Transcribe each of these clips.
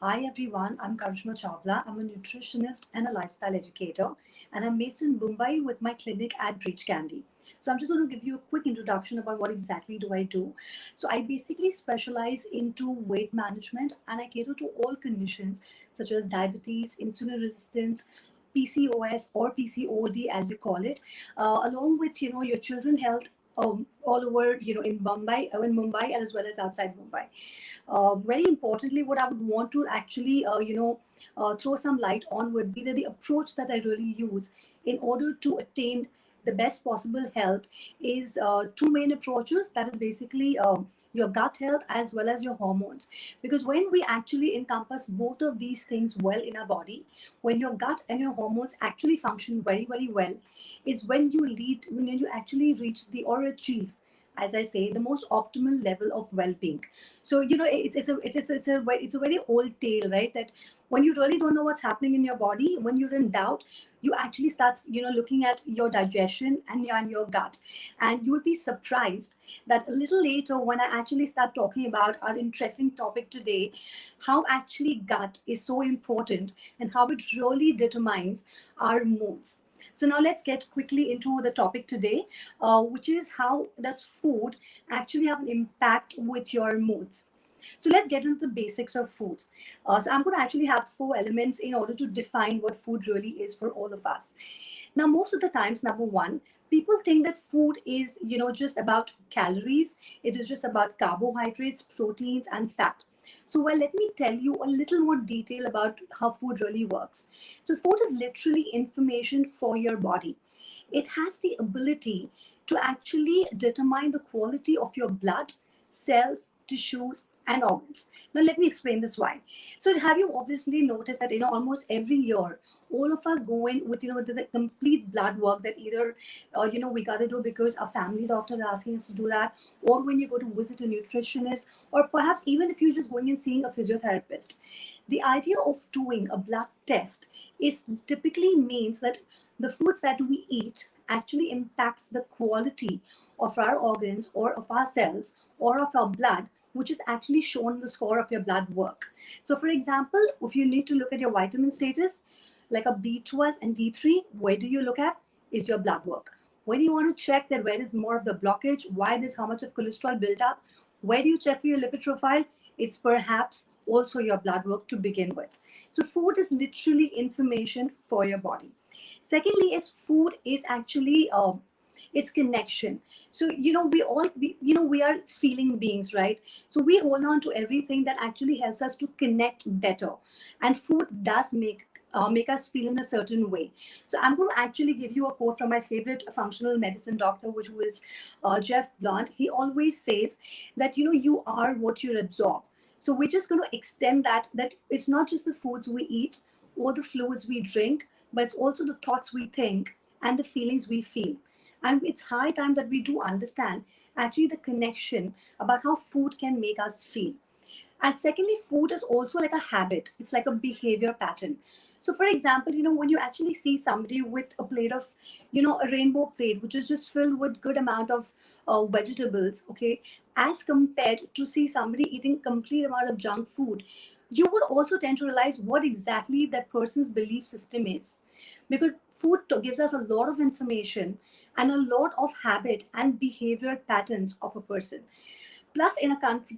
Hi everyone, I'm Karishma Chawla. I'm a nutritionist and a lifestyle educator, and I'm based in Mumbai with my clinic at Breach Candy. So I'm just going to give you a quick introduction about what exactly do I do. So I basically specialize into weight management, and I cater to all conditions such as diabetes, insulin resistance, PCOS or PCOD as you call it, along with your children health all over in Mumbai and as well as outside Mumbai. Very importantly, what I would want to actually, throw some light on would be that the approach that I really use in order to attain the best possible health is two main approaches. That is basically your gut health as well as your hormones. Because when we actually encompass both of these things well in our body, when your gut and your hormones actually function very, very well, is when you actually reach the or achieve, as I say, the most optimal level of well-being. So it's a very old tale, right? That when you really don't know what's happening in your body, when you're in doubt, you actually start looking at your digestion and your gut, and you'll be surprised that a little later when I actually start talking about our interesting topic today, how actually gut is so important and how it really determines our moods. So now let's get quickly into the topic today, which is how does food actually have an impact with your moods. So let's get into the basics of foods. So I'm going to actually have four elements in order to define what food really is for all of us. Now, most of the times, number one, people think that food is, just about calories. It is just about carbohydrates, proteins, and fat. So, well, let me tell you a little more detail about how food really works. So, food is literally information for your body. It has the ability to actually determine the quality of your blood, cells, tissues, and organs. Now, let me explain this why. So, have you obviously noticed that almost every year, all of us go in with the complete blood work that either we got to do because our family doctor is asking us to do that, or when you go to visit a nutritionist, or perhaps even if you're just going and seeing a physiotherapist. The idea of doing a blood test is typically means that the foods that we eat actually impacts the quality of our organs or of our cells or of our blood, which is actually shown in the score of your blood work. So for example, if you need to look at your vitamin status, like a B12 and D3, where do you look at? Is your blood work. When you want to check that where is more of the blockage, why there's how much of cholesterol built up, where do you check for your lipid profile? It's perhaps also your blood work to begin with. So food is literally information for your body. Secondly, is food is actually it's connection. So we are feeling beings, right? So we hold on to everything that actually helps us to connect better, and food does make us feel in a certain way. So I'm going to actually give you a quote from my favorite functional medicine doctor, which was Jeff Blunt. He always says that you are what you absorb. So we're just going to extend that it's not just the foods we eat or the fluids we drink, but it's also the thoughts we think and the feelings we feel. And it's high time that we do understand actually the connection about how food can make us feel. And secondly, food is also like a habit. It's like a behavior pattern. So, for example, when you actually see somebody with a plate of, a rainbow plate, which is just filled with good amount of vegetables, okay, as compared to see somebody eating complete amount of junk food, you would also tend to realize what exactly that person's belief system is. Because food gives us a lot of information and a lot of habit and behavior patterns of a person. Plus, in a country,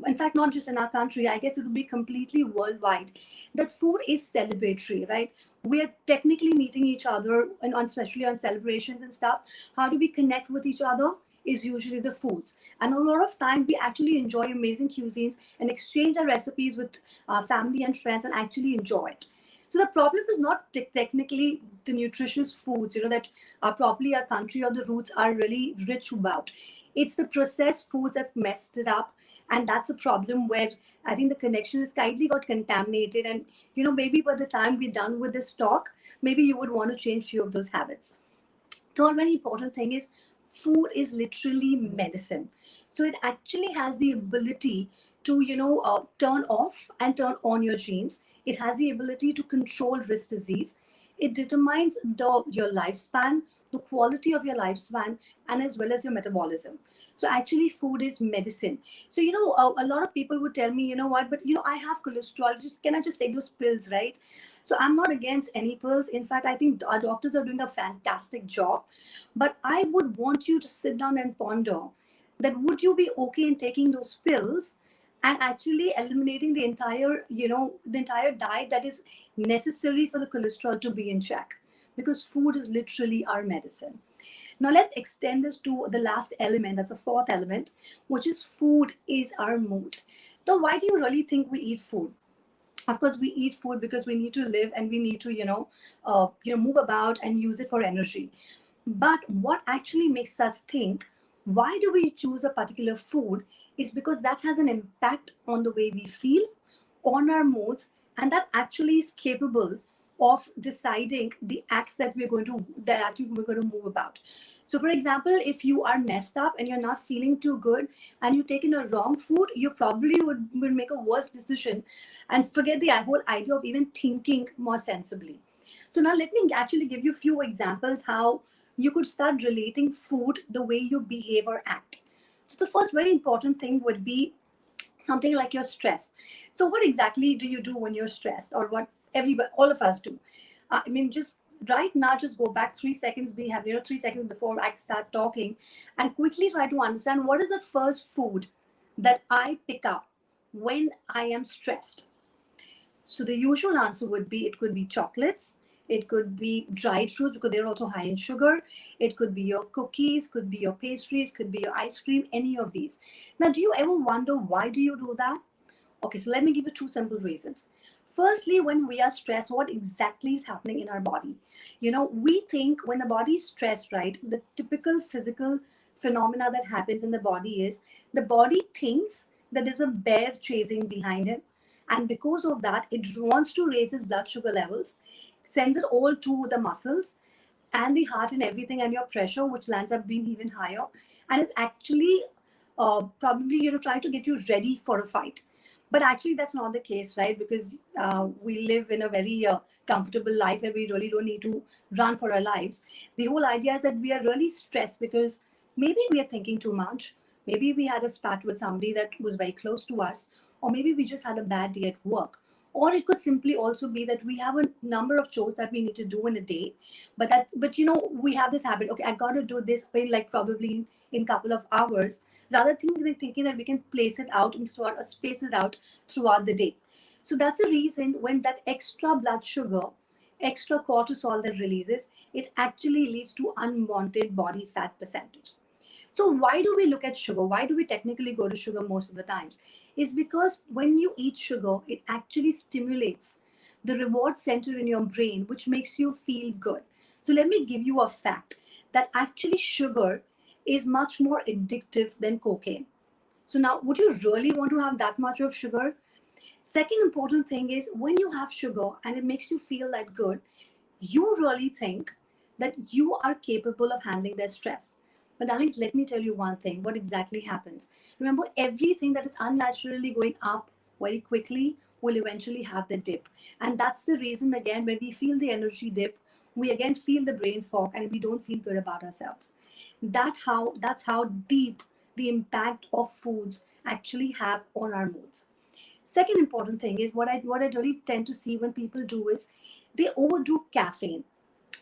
in fact, not just in our country, I guess it would be completely worldwide, that food is celebratory, right? We are technically meeting each other, and especially on celebrations and stuff. How do we connect with each other? Is usually the foods. And a lot of time, we actually enjoy amazing cuisines and exchange our recipes with our family and friends and actually enjoy it. So the problem is not technically the nutritious foods, that probably our country or the roots are really rich about. It's the processed foods that's messed it up, and that's a problem where I think the connection is slightly got contaminated. And maybe by the time we're done with this talk, maybe you would want to change few of those habits. Third very important thing is food is literally medicine. So it actually has the ability to turn off and turn on your genes. It has the ability to control wrist disease. It determines your lifespan, the quality of your lifespan, and as well as your metabolism. So actually, food is medicine. So a lot of people would tell me, you know what, but I have cholesterol. Just can I just take those pills, right? So I'm not against any pills. In fact, I think our doctors are doing a fantastic job. But I would want you to sit down and ponder that would you be okay in taking those pills and actually eliminating the entire diet that is necessary for the cholesterol to be in check, because food is literally our medicine. Now let's extend this to the last element, that's the fourth element, which is food is our mood. Now why do you really think we eat food? Of course we eat food because we need to live and we need to move about and use it for energy. But what actually makes us think why do we choose a particular food is because that has an impact on the way we feel, on our moods, and that actually is capable of deciding the acts that actually we're going to move about. So for example, if you are messed up and you're not feeling too good and you've taken a wrong food, you probably would make a worse decision and forget the whole idea of even thinking more sensibly. So now let me actually give you a few examples how you could start relating food the way you behave or act. So the first very important thing would be something like your stress. So what exactly do you do when you're stressed, or what everybody, all of us do? I mean, just right now, just go back 3 seconds. We have 3 seconds before I start talking, and quickly try to understand what is the first food that I pick up when I am stressed. So the usual answer would be it could be chocolates, it could be dried fruits because they're also high in sugar, it could be your cookies, could be your pastries, could be your ice cream, any of these. Now, do you ever wonder why do you do that? Okay, so let me give you two simple reasons. Firstly, when we are stressed, what exactly is happening in our body? We think when the body is stressed, right, the typical physical phenomena that happens in the body is the body thinks that there's a bear chasing behind him. And because of that, it wants to raise its blood sugar levels, sends it all to the muscles and the heart and everything, and your pressure, which lands up being even higher. And it's actually probably trying to get you ready for a fight. But actually that's not the case, right? Because we live in a very comfortable life where we really don't need to run for our lives. The whole idea is that we are really stressed because maybe we are thinking too much, maybe we had a spat with somebody that was very close to us, or maybe we just had a bad day at work, or it could simply also be that we have a number of chores that we need to do in a day. But we have this habit, okay, I got to do this in like probably in couple of hours, rather thinking that we can place it out and sort of space it out throughout the day. So that's the reason when that extra blood sugar, extra cortisol that releases, it actually leads to unwanted body fat percentage. So why do we look at sugar? Why do we technically go to sugar most of the times? Is because when you eat sugar, it actually stimulates the reward center in your brain, which makes you feel good. So let me give you a fact that actually sugar is much more addictive than cocaine. So now, would you really want to have that much of sugar? Second important thing is when you have sugar and it makes you feel that good, you really think that you are capable of handling that stress. But darlings, let me tell you one thing, what exactly happens. Remember, everything that is unnaturally going up very quickly will eventually have the dip. And that's the reason, again, when we feel the energy dip, we again feel the brain fog and we don't feel good about ourselves. That's how deep the impact of foods actually have on our moods. Second important thing is what I really tend to see when people do is they overdo caffeine.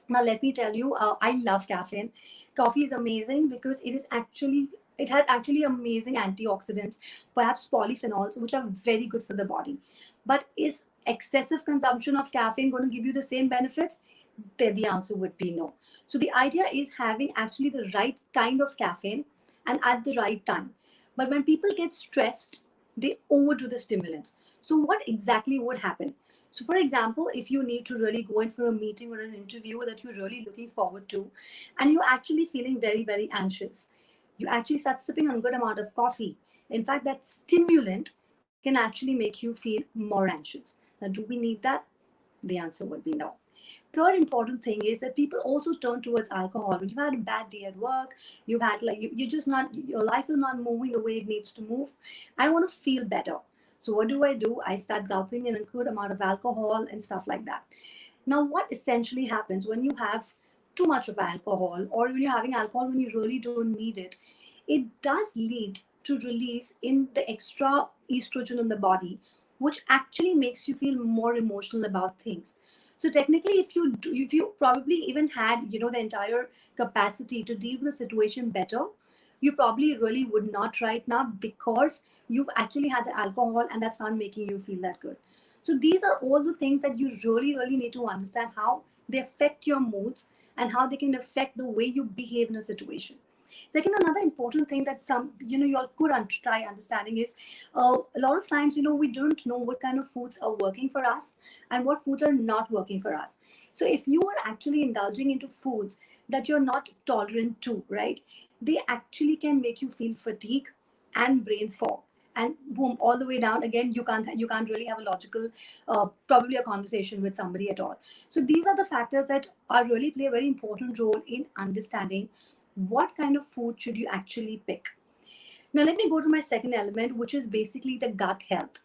Now, let me tell you, I love caffeine. Coffee is amazing because it has actually amazing antioxidants, perhaps polyphenols, which are very good for the body. But is excessive consumption of caffeine going to give you the same benefits? Then the answer would be no. So the idea is having actually the right kind of caffeine and at the right time. But when people get stressed, they overdo the stimulants. So what exactly would happen? So for example, if you need to really go in for a meeting or an interview that you're really looking forward to, and you're actually feeling very, very anxious, you actually start sipping on a good amount of coffee. In fact, that stimulant can actually make you feel more anxious. Now, do we need that? The answer would be no. Third important thing is that people also turn towards alcohol. When you've had a bad day at work, you've had like you just not your life is not moving the way it needs to move. I want to feel better. So what do? I start gulping in a good amount of alcohol and stuff like that. Now, what essentially happens when you have too much of alcohol, or when you're having alcohol when you really don't need it, it does lead to release in the extra estrogen in the body, which actually makes you feel more emotional about things. So technically, if you probably even had, the entire capacity to deal with the situation better, you probably really would not right now, because you've actually had the alcohol and that's not making you feel that good. So these are all the things that you really, really need to understand how they affect your moods and how they can affect the way you behave in a situation. Second, another important thing that you all could try understanding is, a lot of times, we don't know what kind of foods are working for us and what foods are not working for us. So if you are actually indulging into foods that you're not tolerant to, right, they actually can make you feel fatigue and brain fog, and boom, all the way down again, you can't really have a logical, probably a conversation with somebody at all. So these are the factors that are really play a very important role in understanding what kind of food should you actually pick. Now let me go to my second element, which is basically the gut health.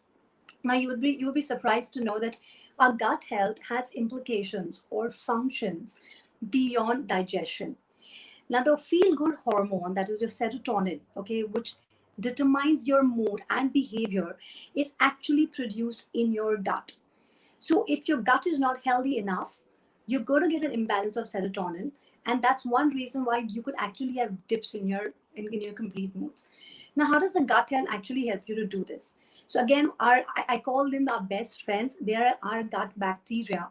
Now you'll be surprised to know that our gut health has implications or functions beyond digestion. Now, the feel good hormone, that is your serotonin, okay, which determines your mood and behavior, is actually produced in your gut. So, if your gut is not healthy enough, you're going to get an imbalance of serotonin, and that's one reason why you could actually have dips in your complete moods. Now, how does the gut health actually help you to do this? So again, I call them our best friends. They are our gut bacteria,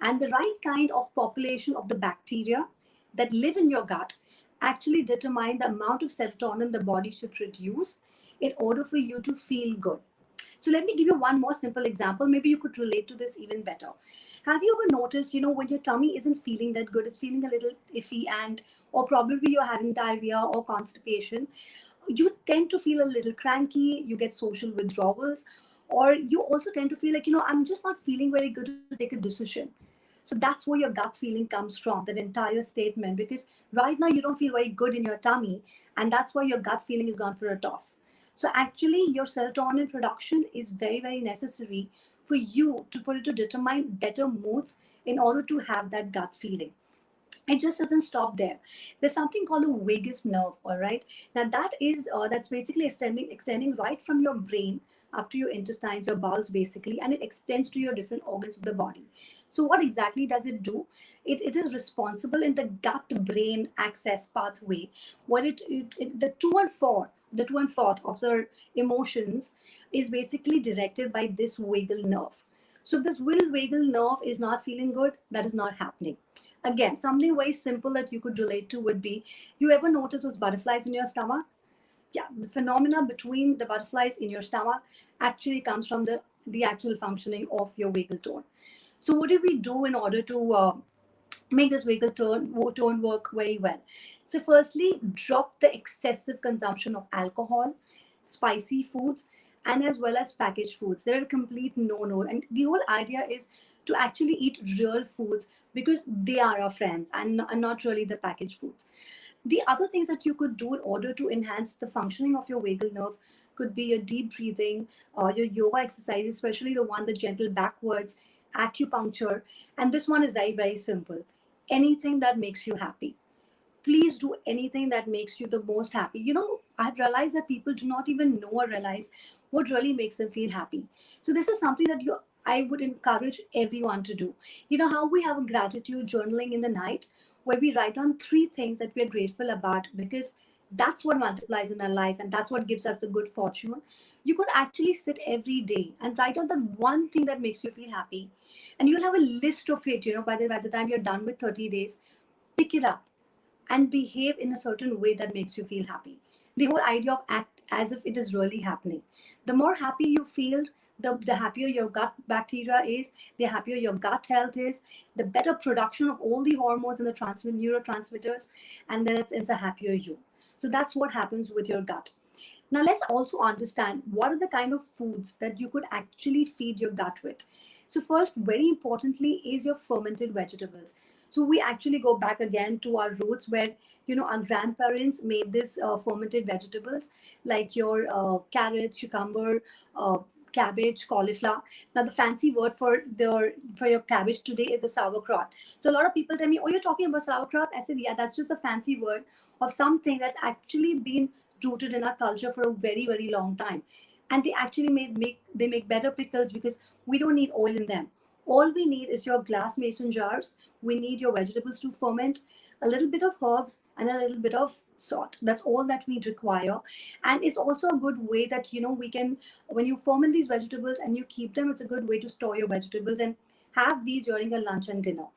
and the right kind of population of the bacteria that live in your gut actually determine the amount of serotonin the body should produce in order for you to feel good. So let me give you one more simple example. Maybe you could relate to this even better. Have you ever noticed, when your tummy isn't feeling that good, it's feeling a little iffy, and or probably you're having diarrhea or constipation, you tend to feel a little cranky, you get social withdrawals, or you also tend to feel like, I'm just not feeling very good to take a decision. So that's where your gut feeling comes from, that entire statement, because right now you don't feel very good in your tummy, and that's why your gut feeling is gone for a toss. So actually, your serotonin production is very, very necessary for you to determine better moods in order to have that gut feeling. It just doesn't stop there. There's something called a vagus nerve. All right, now that's basically extending right from your brain up to your intestines, your bowels, basically, and it extends to your different organs of the body. So what exactly does it do? It is responsible in the gut brain access pathway, what the two and fourth of the emotions is basically directed by this vagal nerve. So if this will vagal nerve is not feeling good, that is not happening. Again, something very simple that you could relate to would be, you ever notice those butterflies in your stomach? Yeah, the phenomena between the butterflies in your stomach actually comes from the actual functioning of your vagal tone. So what do we do in order to make this tone work very well? So firstly, drop the excessive consumption of alcohol, spicy foods, and as well as packaged foods. They're a complete no-no. And the whole idea is to actually eat real foods, because they are our friends and not really the packaged foods. The other things that you could do in order to enhance the functioning of your vagal nerve could be your deep breathing, or your yoga exercises, especially the one, the gentle backwards, acupuncture. And this one is very, very simple. Anything that makes you happy. Please do anything that makes you the most happy. I've realized that people do not even know or realize what really makes them feel happy. So this is something that I would encourage everyone to do. You know how we have a gratitude journaling in the night, where we write down three things that we're grateful about, because that's what multiplies in our life and that's what gives us the good fortune. You could actually sit every day and write down that one thing that makes you feel happy, and you'll have a list of it. By the time you're done with 30 days, pick it up and behave in a certain way that makes you feel happy. The whole idea of act as if it is really happening. The more happy you feel, the happier your gut bacteria is, the happier your gut health is, the better production of all the hormones and the neurotransmitters, and then it's a happier you. So that's what happens with your gut. Now, let's also understand what are the kind of foods that you could actually feed your gut with. So, first, very importantly, is your fermented vegetables. So, we actually go back again to our roots where, our grandparents made this fermented vegetables, like your carrots, cucumber, cabbage, cauliflower. Now the fancy word for your cabbage today is the sauerkraut. So a lot of people tell me, "Oh, you're talking about sauerkraut?" I said, "Yeah, that's just a fancy word of something that's actually been rooted in our culture for a very, very long time." And they actually make better pickles because we don't need oil in them. All we need is your glass mason jars. We need your vegetables to ferment, a little bit of herbs, and a little bit of salt. That's all that we require. And it's also a good way that, we can, when you ferment these vegetables and you keep them, it's a good way to store your vegetables and have these during your lunch and dinner.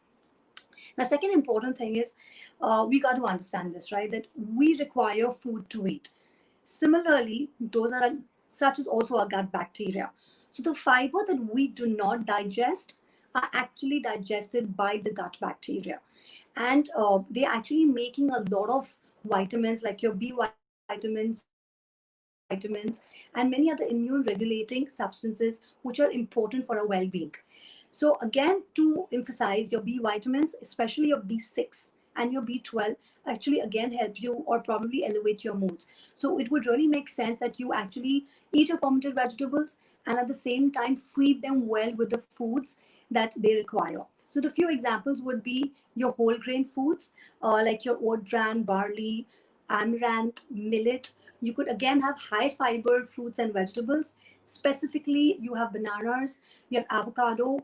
The second important thing is, we got to understand this, right? That we require food to eat. Similarly, those are such as also our gut bacteria. So the fiber that we do not digest are actually digested by the gut bacteria, and they're actually making a lot of vitamins like your B vitamins, C vitamins, and many other immune regulating substances which are important for our well-being. So again, to emphasize, your B vitamins, especially your B6 and your B12, actually again help you or probably elevate your moods. So it would really make sense that you actually eat your fermented vegetables and at the same time feed them well with the foods that they require. So the few examples would be your whole grain foods, like your oat bran, barley, amaranth, millet. You could again have high fiber fruits and vegetables. Specifically, you have bananas, you have avocado,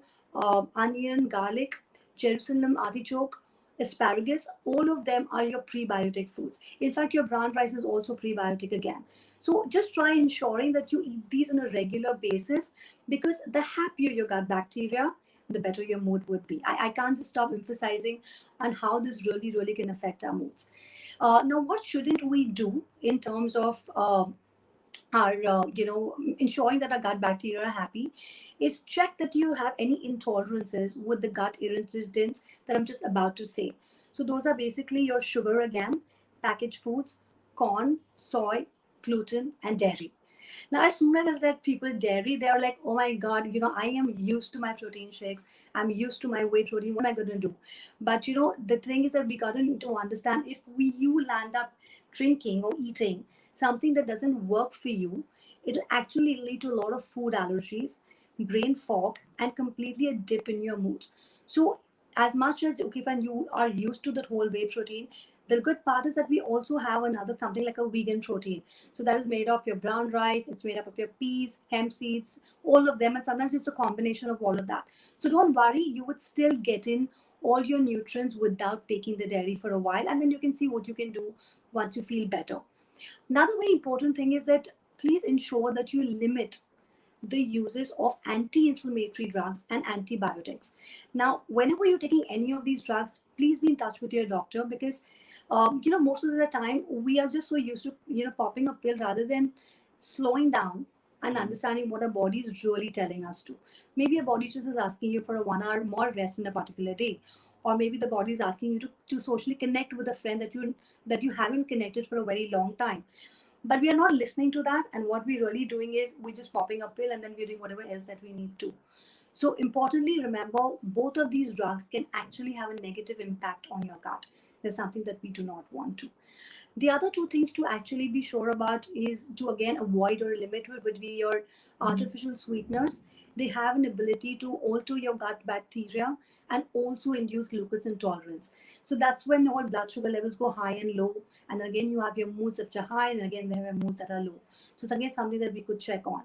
onion, garlic, Jerusalem artichoke, asparagus. All of them are your prebiotic foods. In fact, your brown rice is also prebiotic again. So just try ensuring that you eat these on a regular basis, because the happier your gut bacteria, the better your mood would be. I can't just stop emphasizing on how this really, really can affect our moods. Now, what shouldn't we do in terms of are ensuring that our gut bacteria are happy is check that you have any intolerances with the gut irritants that I'm just about to say. So those are basically your sugar again, packaged foods, corn, soy, gluten, and dairy. Now, as soon as that people dairy, they are like, "Oh my God, I am used to my protein shakes. I'm used to my whey protein. What am I going to do?" But, the thing is that we got to need to understand, if you land up drinking or eating something that doesn't work for you, it'll actually lead to a lot of food allergies, brain fog, and completely a dip in your moods. So, as much as, okay, when you are used to that whole whey protein, the good part is that we also have another something like a vegan protein. So that is made of your brown rice, it's made up of your peas, hemp seeds, all of them, and sometimes it's a combination of all of that. So don't worry, you would still get in all your nutrients without taking the dairy for a while, and then you can see what you can do once you feel better. Another very important thing is that please ensure that you limit the uses of anti-inflammatory drugs and antibiotics. Now, whenever you're taking any of these drugs, please be in touch with your doctor, because most of the time we are just so used to popping a pill rather than slowing down and understanding what our body is really telling us to. Maybe your body just is asking you for a 1 hour more rest in a particular day, or maybe the body is asking you to socially connect with a friend that you haven't connected for a very long time, but we are not listening to that, and what we're really doing is we're just popping a pill and then we're doing whatever else that we need to. So importantly, remember, both of these drugs can actually have a negative impact on your gut. There's something that we do not want to. The other two things to actually be sure about is to again avoid or limit would be your artificial sweeteners. They have an ability to alter your gut bacteria and also induce glucose intolerance. So that's when all blood sugar levels go high and low. And again, you have your moods that are high, and again, there are moods that are low. So it's again something that we could check on.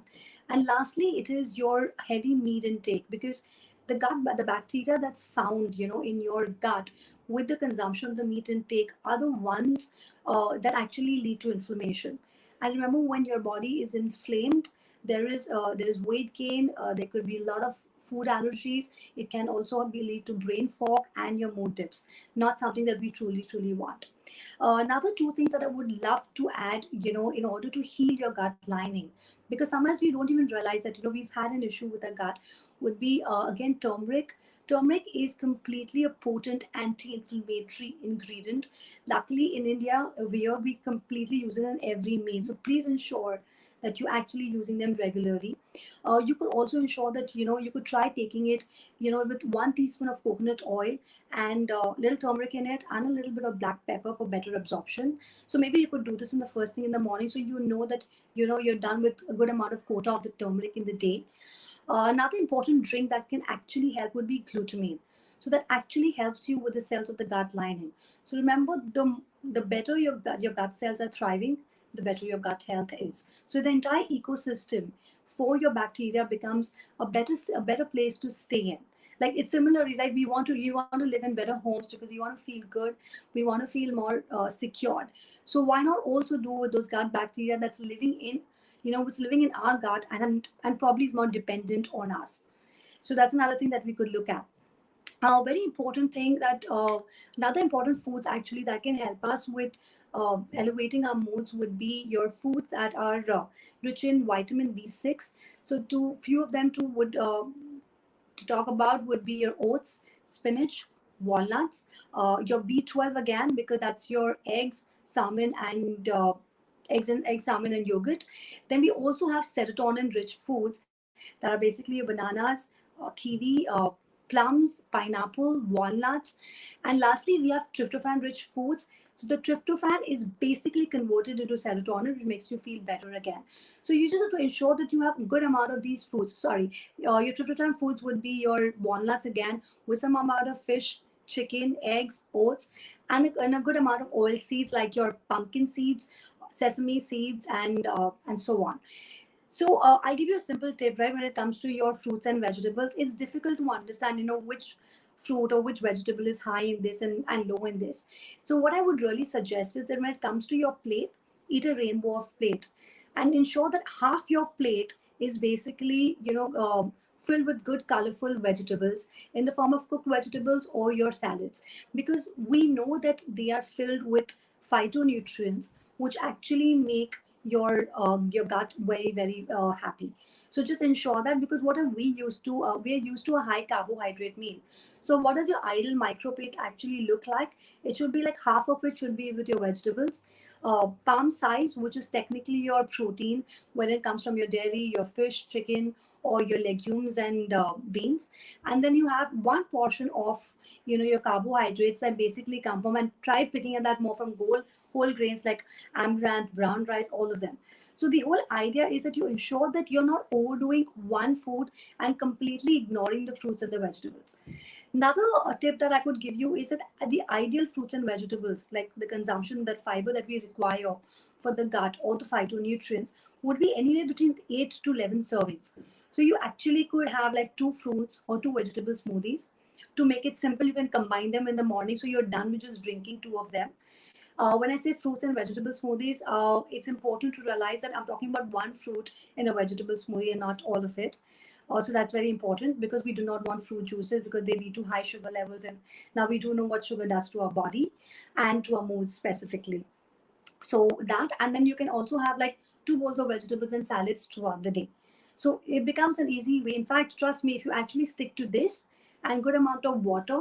And lastly, it is your heavy meat intake, because the bacteria that's found in your gut with the consumption of the meat intake are the ones that actually lead to inflammation. And remember, when your body is inflamed, there is weight gain, there could be a lot of food allergies. It can also be lead to brain fog and your mood dips, not something that we truly want. Another two things that I would love to add, in order to heal your gut lining, because sometimes we don't even realize that we've had an issue with our gut, would be again turmeric. Turmeric is completely a potent anti-inflammatory ingredient. Luckily in India, we completely use it in every meal. So please ensure that you're actually using them regularly. You could also ensure that you could try taking it with 1 teaspoon of coconut oil and little turmeric in it and a little bit of black pepper for better absorption. So maybe you could do this in the first thing in the morning, so you know that you're done with a good amount of quota of the turmeric in the day. Another important drink that can actually help would be glutamine. So that actually helps you with the cells of the gut lining. So remember, the better your gut cells are thriving, the better your gut health is. So the entire ecosystem for your bacteria becomes a better place to stay in. Like it's similarly, like you want to live in better homes because we want to feel good, we want to feel more secured. So why not also do with those gut bacteria that's living in what's living in our gut and probably is more dependent on us. So that's another thing that we could look at. Very important thing that another important foods actually that can help us with elevating our moods would be your foods that are rich in vitamin B6. So two few of them too would to talk about would be your oats, spinach, walnuts, your B12 again because that's your eggs, salmon, and salmon, and yogurt. Then we also have serotonin-rich foods that are basically your bananas, kiwi, plums, pineapple, walnuts, and lastly we have tryptophan-rich foods. So the tryptophan is basically converted into serotonin, which makes you feel better again. So you just have to ensure that you have a good amount of these foods. Sorry, your tryptophan foods would be your walnuts again, with some amount of fish, chicken, eggs, oats, and a good amount of oil seeds like your pumpkin seeds, sesame seeds, and so on. So I'll give you a simple tip, right? When it comes to your fruits and vegetables, it's difficult to understand, which fruit or which vegetable is high in this and low in this. So what I would really suggest is that when it comes to your plate, eat a rainbow of plate, and ensure that half your plate is basically, filled with good colorful vegetables in the form of cooked vegetables or your salads, because we know that they are filled with phytonutrients, which actually make your gut very very happy. So just ensure that, because what are we used to, we are used to a high carbohydrate meal. So what does your ideal microplate actually look like? It should be like half of it should be with your vegetables, palm size, which is technically your protein when it comes from your dairy, your fish, chicken, or your legumes and beans. And then you have one portion of your carbohydrates that basically come from, and try picking at that more from whole grains like amaranth, brown rice, all of them. So the whole idea is that you ensure that you're not overdoing one food and completely ignoring the fruits and the vegetables. Another tip that I could give you is that the ideal fruits and vegetables, like the consumption, that fiber that we require for the gut or the phytonutrients, would be anywhere between 8 to 11 servings. So you actually could have like 2 fruits or 2 vegetable smoothies. To make it simple, you can combine them in the morning, so you're done with just drinking 2 of them. When I say fruits and vegetable smoothies, it's important to realize that I'm talking about one fruit in a vegetable smoothie and not all of it. So that's very important, because we do not want fruit juices because they lead to high sugar levels. And now we do know what sugar does to our body and to our moods specifically. So that, and then you can also have like 2 bowls of vegetables and salads throughout the day. So it becomes an easy way. In fact, trust me, if you actually stick to this and good amount of water,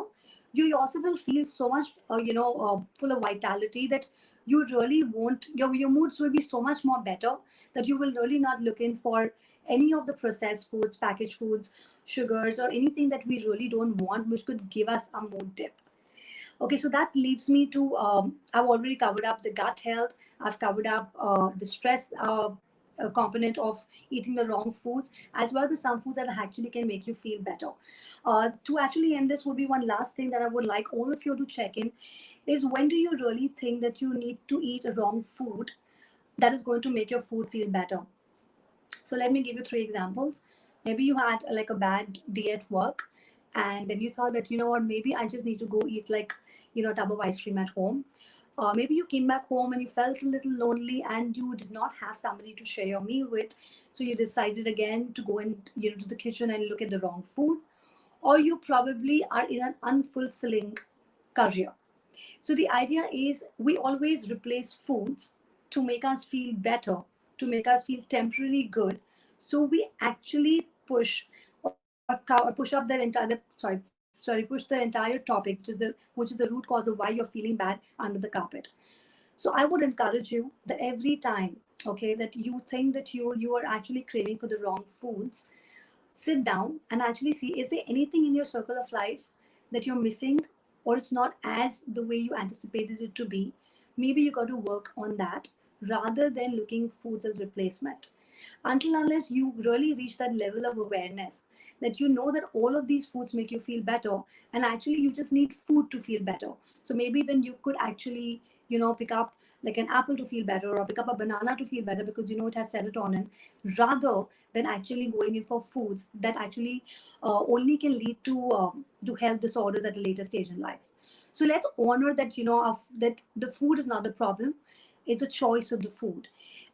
you yourself will feel so much full of vitality that you really won't, your moods will be so much more better, that you will really not look in for any of the processed foods, packaged foods, sugars, or anything that we really don't want, which could give us a mood dip. Okay, so that leaves me to, I've already covered up the gut health. I've covered up the stress component of eating the wrong foods, as well as some foods that actually can make you feel better. To actually end this would be one last thing that I would like all of you to check in is, when do you really think that you need to eat a wrong food that is going to make your food feel better? So let me give you 3 examples. Maybe you had like a bad day at work, and then you thought that, what, maybe I just need to go eat like, a tub of ice cream at home. Maybe you came back home and you felt a little lonely and you did not have somebody to share your meal with. So you decided again to go in, to the kitchen and look at the wrong food. Or you probably are in an unfulfilling career. So the idea is, we always replace foods to make us feel better, to make us feel temporarily good. So we actually push up that push the entire topic, which is the root cause of why you're feeling bad, under the carpet. So I would encourage you that every time okay, that you think that you are actually craving for the wrong foods, sit down and actually see, is there anything in your circle of life that you're missing, or it's not as the way you anticipated it to be? Maybe you got to work on that rather than looking foods as replacement. Until unless you really reach that level of awareness that you know that all of these foods make you feel better, and actually you just need food to feel better. So maybe then you could actually, pick up like an apple to feel better, or pick up a banana to feel better because you know it has serotonin, rather than actually going in for foods that actually only can lead to health disorders at a later stage in life. So let's honor that, that the food is not the problem, it's a choice of the food.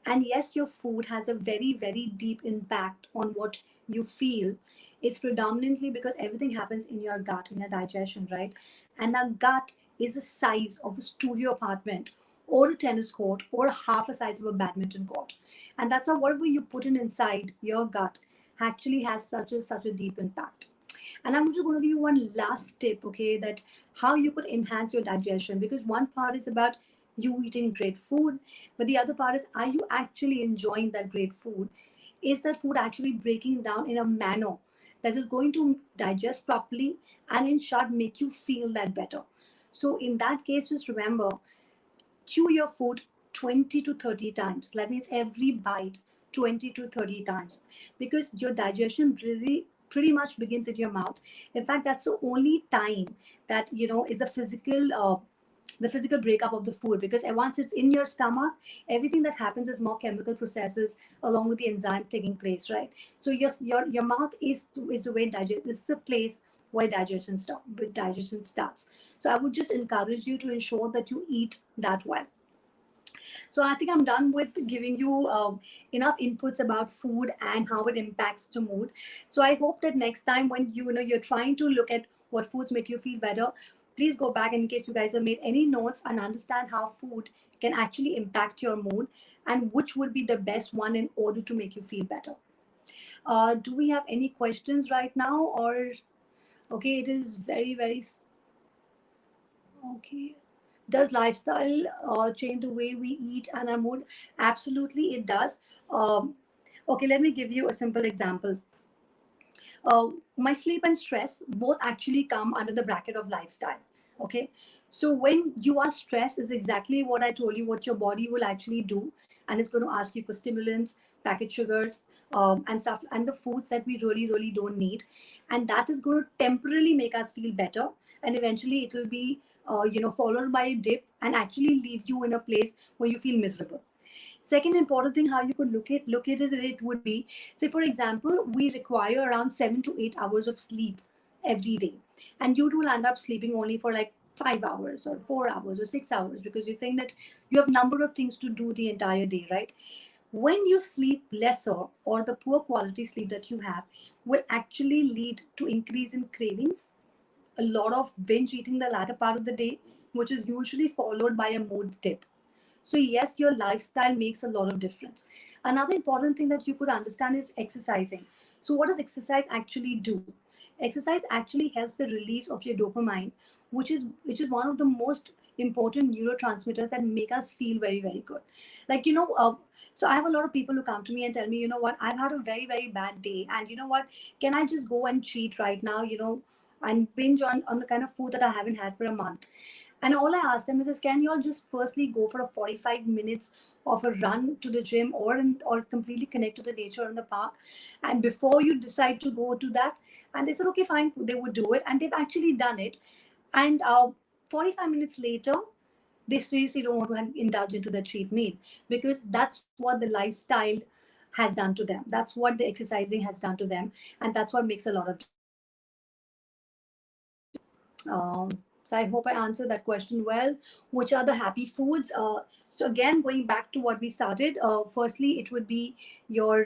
And yes, your food has a very, very deep impact on what you feel. It's predominantly because everything happens in your gut, in your digestion, right? And our gut is the size of a studio apartment or a tennis court or half a size of a badminton court. And that's why whatever you put in inside your gut actually has such a deep impact. And I'm just going to give you one last tip, okay, that how you could enhance your digestion. Because one part is about you eating great food, but the other part is, are you actually enjoying that great food? Is that food actually breaking down in a manner that is going to digest properly and in short make you feel that better? So in that case, just remember, chew your food 20 to 30 times. That means every bite 20 to 30 times, because your digestion really pretty much begins in your mouth. In fact, that's the only time that is the physical breakup of the food, because once it's in your stomach, everything that happens is more chemical processes along with the enzyme taking place, right? So your mouth is the way digest is the place where digestion starts. So I would just encourage you to ensure that you eat that well. So I think I'm done with giving you enough inputs about food and how it impacts the mood. So I hope that next time when you're trying to look at what foods make you feel better, please go back in case you guys have made any notes and understand how food can actually impact your mood and which would be the best one in order to make you feel better. Do we have any questions right now, or okay? It is very very okay. Does lifestyle change the way we eat and our mood? Absolutely, it does. Okay, let me give you a simple example. My sleep and stress both actually come under the bracket of lifestyle. Okay, so when you are stressed, is exactly what I told you, what your body will actually do, and it's going to ask you for stimulants, packaged sugars, and stuff, and the foods that we really, really don't need, and that is going to temporarily make us feel better, and eventually it will be, followed by a dip and actually leave you in a place where you feel miserable. Second important thing, how you could look at it would be, say for example, we require around 7 to 8 hours of sleep every day, and you will end up sleeping only for like 5 hours or 4 hours or 6 hours because you're saying that you have number of things to do the entire day, right? When you sleep lesser, or the poor quality sleep that you have will actually lead to increase in cravings, a lot of binge eating the latter part of the day, which is usually followed by a mood dip. So yes, your lifestyle makes a lot of difference. Another important thing that you could understand is exercising. So what does exercise actually do? Exercise actually helps the release of your dopamine, which is one of the most important neurotransmitters that make us feel very, very good. Like, so I have a lot of people who come to me and tell me, you know what, I've had a very, very bad day, and you know what, can I just go and cheat right now, and binge on the kind of food that I haven't had for a month? And all I ask them is, can you all just firstly go for a 45 minutes of a run to the gym, or completely connect to the nature in the park, and before you decide to go to that? And they said, okay, fine. They would do it, and they've actually done it. And 45 minutes later, they seriously don't want to indulge into the cheat meal, because that's what the lifestyle has done to them. That's what the exercising has done to them, and that's what makes a lot of difference. So I hope I answered that question well. Which are the happy foods? So again, going back to what we started, firstly, it would be your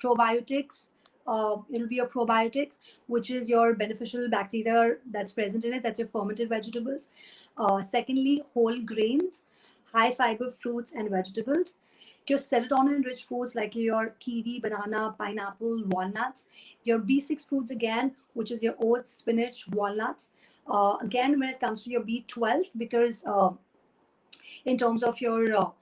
probiotics. It'll be your probiotics, which is your beneficial bacteria that's present in it. That's your fermented vegetables. Secondly, whole grains, high fiber fruits and vegetables. Your serotonin rich foods like your kiwi, banana, pineapple, walnuts. Your B6 foods again, which is your oats, spinach, walnuts. Again, when it comes to your B12, because in terms of your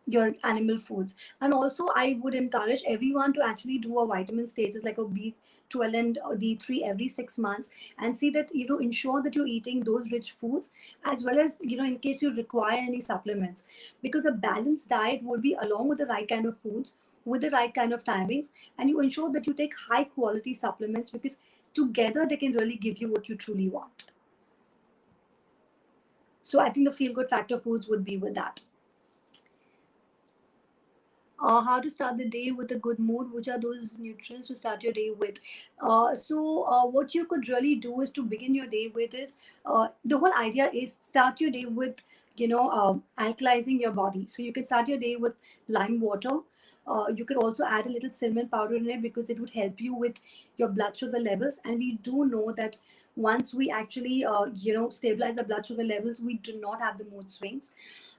your animal foods. And also I would encourage everyone to actually do a vitamin status like a B12 and D3 every 6 months, and see that, ensure that you're eating those rich foods, as well as, in case you require any supplements, because a balanced diet would be along with the right kind of foods, with the right kind of timings, and you ensure that you take high quality supplements, because together they can really give you what you truly want. So I think the feel good factor foods would be with that. How to start the day with a good mood, which are those nutrients to start your day with. What you could really do is to begin your day with it. The whole idea is start your day with, alkalizing your body. So you can start your day with lime water. You could also add a little cinnamon powder in it, because it would help you with your blood sugar levels. And we do know that once we actually, stabilize the blood sugar levels, we do not have the mood swings.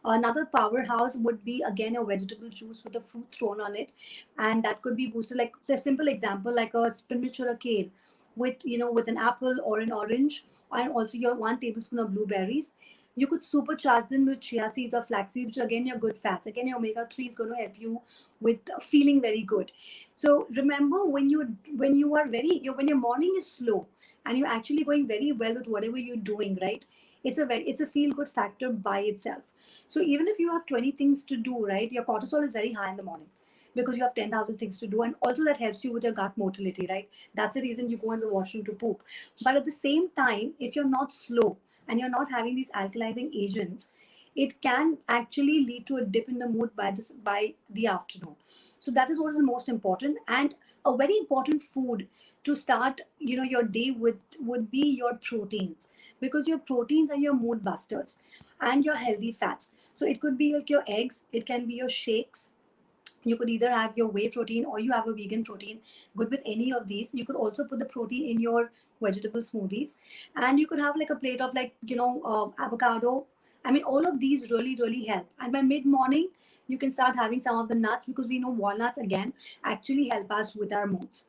Another powerhouse would be again a vegetable juice with a fruit thrown on it, and that could be boosted. Like a simple example, like a spinach or a kale, with an apple or an orange, and also your 1 tablespoon of blueberries. You could supercharge them with chia seeds or flax seeds, which again your good fats. Again, your omega 3 is going to help you with feeling very good. So remember, when you are when your morning is slow and you're actually going very well with whatever you're doing, right? It's a feel good factor by itself. So even if you have 20 things to do, right, your cortisol is very high in the morning, because you have 10,000 things to do. And also that helps you with your gut motility, right? That's the reason you go in the washroom to poop. But at the same time, if you're not slow and you're not having these alkalizing agents, it can actually lead to a dip in the mood by the afternoon. So that is what is the most important. And a very important food to start, your day with would be your proteins, because your proteins are your mood busters and your healthy fats. So it could be like your eggs, it can be your shakes. You could either have your whey protein or you have a vegan protein. Good with any of these. You could also put the protein in your vegetable smoothies, and you could have like a plate of, like, avocado. I mean, all of these really really help. And by mid morning, you can start having some of the nuts, because we know walnuts again actually help us with our moods.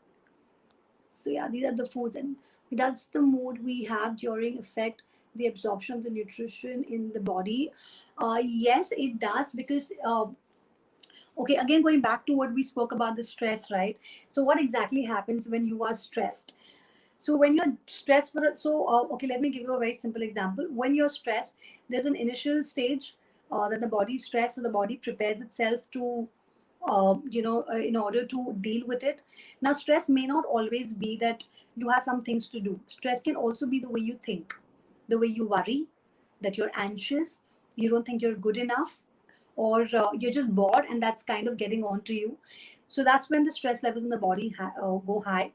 So yeah, these are the foods. And does the mood we have during affect the absorption of the nutrition in the body? Yes, it does, because okay, again, going back to what we spoke about, the stress, right? So what exactly happens when you are stressed? So when you're stressed okay, let me give you a very simple example. When you're stressed, there's an initial stage that the body is stressed, so the body prepares itself to, in order to deal with it. Now, stress may not always be that you have some things to do. Stress can also be the way you think, the way you worry, that you're anxious, you don't think you're good enough, or you're just bored, and that's kind of getting on to you. So that's when the stress levels in the body go high.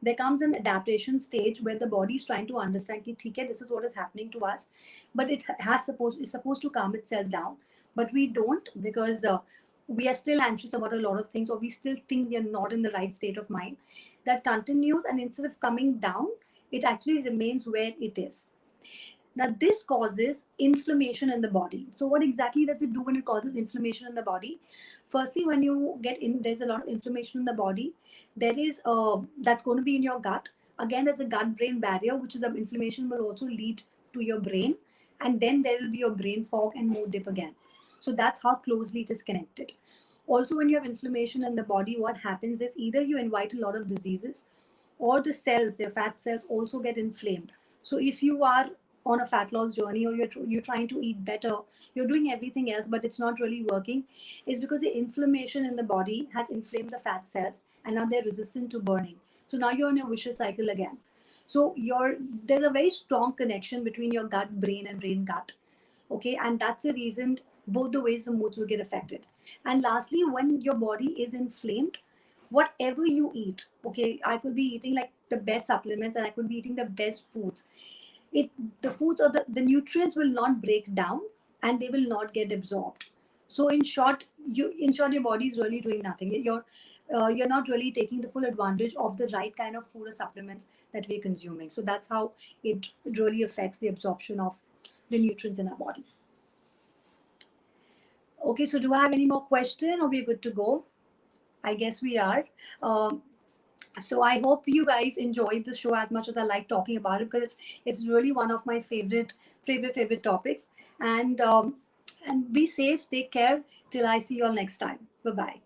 There comes an adaptation stage where the body is trying to understand कि ठीक है, this is what is happening to us, but is supposed to calm itself down, but we don't, because we are still anxious about a lot of things, or we still think we are not in the right state of mind. That continues, and instead of coming down, it actually remains where it is. Now, this causes inflammation in the body. So, what exactly does it do when it causes inflammation in the body? Firstly, when you get in, there's a lot of inflammation in the body. There is that's going to be in your gut. Again, there's a gut-brain barrier, which is the inflammation will also lead to your brain, and then there will be your brain fog and mood dip again. So that's how closely it is connected. Also, when you have inflammation in the body, what happens is either you invite a lot of diseases, or the cells, their fat cells, also get inflamed. So if you are on a fat loss journey, or you're trying to eat better, you're doing everything else, but it's not really working, is because the inflammation in the body has inflamed the fat cells, and now they're resistant to burning. So now you're in a vicious cycle again. So there's a very strong connection between your gut brain and brain gut. Okay, and that's the reason both the ways the moods will get affected. And lastly, when your body is inflamed, whatever you eat, okay, I could be eating like the best supplements, and I could be eating the best foods, it the foods or the nutrients will not break down, and they will not get absorbed. So in short your body is really doing nothing. You're not really taking the full advantage of the right kind of food or supplements that we're consuming. So that's how it really affects the absorption of the nutrients in our body. Okay, so do I have any more question, or we're good to go? I guess we are. Um, so I hope you guys enjoyed the show as much as I like talking about it, because it's really one of my favorite topics. And And be safe, take care. Till I see you all next time. Bye bye.